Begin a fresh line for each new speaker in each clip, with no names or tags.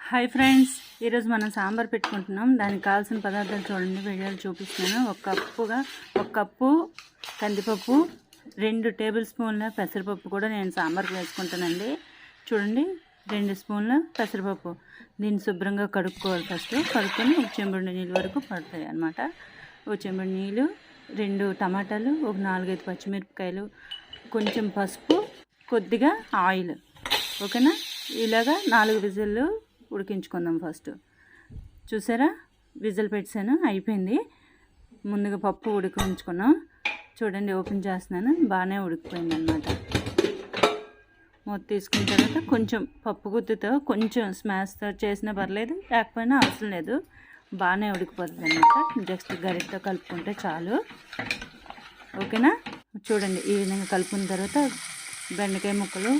Hi friends, ఈరోజు మనం సాంబార్ పెట్టుకుంటున్నాం. దానికి కావాల్సిన పదార్థాలు చూడండి, వీడియోలు చూపిస్తున్నాను. ఒక కప్పు కందిపప్పు, 2 టేబుల్ స్పూన్ల పెసరపప్పు కూడా నేను సాంబార్కి వేసుకుంటానండి. చూడండి, 2 స్పూన్ల పెసరపప్పు. దీన్ని శుభ్రంగా కడుక్కోవాలి. ఫస్ట్ కడుక్కొని ఒక చెంబుడు నీళ్ళు వరకు పడతాయి అన్నమాట. ఒక చెంబుడు నీళ్ళు, 2 టమాటాలు, ఒక 4-5 పచ్చిమిరపకాయలు, కొంచెం పసుపు, కొద్దిగా ఆయిల్. ఓకేనా? ఇలాగా 4 విజిల్లు ఉడికించుకుందాం. ఫస్ట్ చూసారా, విజిల్ పెట్టాను, అయిపోయింది. ముందుగా పప్పు ఉడికించుకున్నాం. చూడండి, ఓపెన్ చేస్తున్నాను, బాగానే ఉడికిపోయింది అనమాట. మూత తీసుకున్న తర్వాత కొంచెం పప్పు గుత్తుతో కొంచెం స్మాష్తో చేసినా పర్లేదు, లేకపోయినా అవసరం లేదు, బాగానే ఉడికిపోతుంది అనమాట. జస్ట్ గరిటతో కలుపుకుంటే చాలు. ఓకేనా? చూడండి, ఈ విధంగా కలుపుకున్న తర్వాత బెండకాయ ముక్కలు,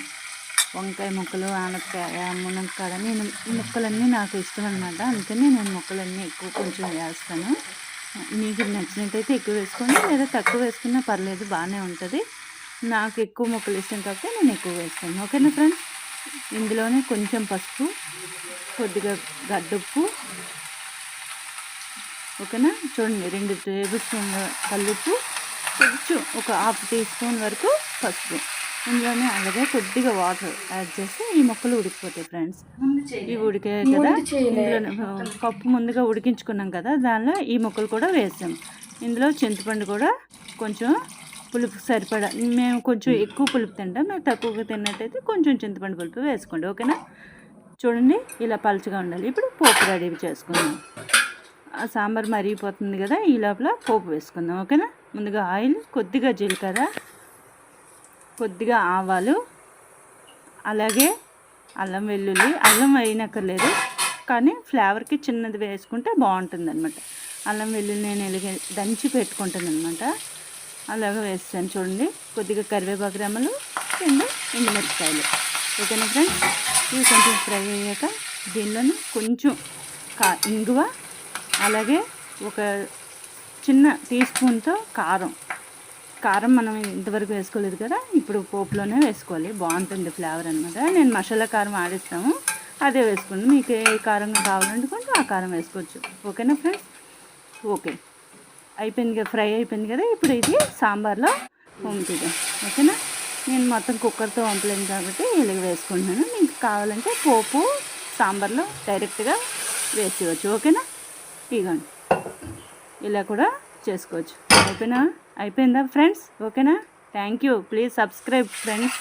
వంకాయ ముక్కలు, ఆనపకాయ, మునక్కాయ, నేను ముక్కలన్నీ నాకు ఇష్టం అనమాట. అందుకని నేను ముక్కలన్నీ ఎక్కువ కొంచెం వేస్తాను. మీకు నచ్చినట్టయితే ఎక్కువ వేసుకోండి, లేదా తక్కువ వేసుకున్నా పర్లేదు, బాగానే ఉంటుంది. నాకు ఎక్కువ ముక్కలు ఇష్టం కాబట్టి నేను ఎక్కువ వేస్తాను. ఓకేనా ఫ్రెండ్స్? ఇందులోనే కొంచెం పసుపు, కొద్దిగా గడ్డుప్పు. ఓకేనా? చూడండి, 2 టేబుల్ స్పూన్ల కల్లుప్పు, కొంచెం ఒక 1/2 టీ స్పూన్ వరకు పసుపు. ఇందులోనే అలాగే కొద్దిగా వాటర్ యాడ్ చేస్తే ఈ మొక్కలు ఉడికిపోతాయి ఫ్రెండ్స్. ఇవి ఉడికాయి కదా, ఇందులో పప్పు ముందుగా ఉడికించుకున్నాం కదా, దానిలో ఈ మొక్కలు కూడా వేసాం. ఇందులో చింతపండు కూడా కొంచెం పులుపు సరిపడా, మేము కొంచెం ఎక్కువ పులుపు తింటాం, మేము తక్కువగా తిన్నట్టయితే కొంచెం చింతపండు పులుపు వేసుకోండి. ఓకేనా? చూడండి, ఇలా పలుచగా ఉండాలి. ఇప్పుడు పోపు రెడీ చేసుకుందాం. ఆ సాంబార్ మరిగిపోతుంది కదా, ఈ లోపల పోపు వేసుకుందాం. ఓకేనా? ముందుగా ఆయిల్, కొద్దిగా జీలకర్ర, కొద్దిగా ఆవాలు, అలాగే అల్లం వెల్లుల్లి. అల్లం వేయనక్కర్లేదు, కానీ ఫ్లేవర్కి చిన్నది వేసుకుంటే బాగుంటుంది అనమాట. అల్లం వెల్లుల్లి నేను దంచి పెట్టుకుంటాను అనమాట. అలాగే వేస్తాను. చూడండి, కొద్దిగా కరివేపాకు రెమ్మలు, 2 ఎండుమిరపకాయలు. ఓకేనా ఫ్రెండ్స్? ఇవి కొంచెం ఫ్రై అయ్యాక దీనిలోనే కొంచెం ఇంగువ, అలాగే ఒక చిన్న టీ స్పూన్తో కారం మనం ఇంతవరకు వేసుకోలేదు కదా, ఇప్పుడు పోపులోనే వేసుకోవాలి, బాగుంటుంది ఫ్లేవర్ అనమాట. నేను మసాలా కారం ఆడిస్తాము, అదే వేసుకోండి. మీకు ఏ కారం కావాలంటే కొంచెం ఆ కారం వేసుకోవచ్చు. ఓకేనా ఫ్రెండ్స్? ఓకే, అయిపోయింది కదా, ఫ్రై అయిపోయింది కదా. ఇప్పుడు ఇది సాంబార్లో వంపుతుంది. ఓకేనా? నేను మొత్తం కుక్కర్తో వంపలేను కాబట్టి ఇలాగ వేసుకుంటున్నాను. మీకు కావాలంటే పోపు సాంబార్లో డైరెక్ట్గా వేసేయచ్చు. ఓకేనా? ఇదిగోండి, ఇలా కూడా చేసుకోవచ్చు. అయిపోయిందా ఫ్రెండ్స్? ఓకేనా? Thank you. Please subscribe friends.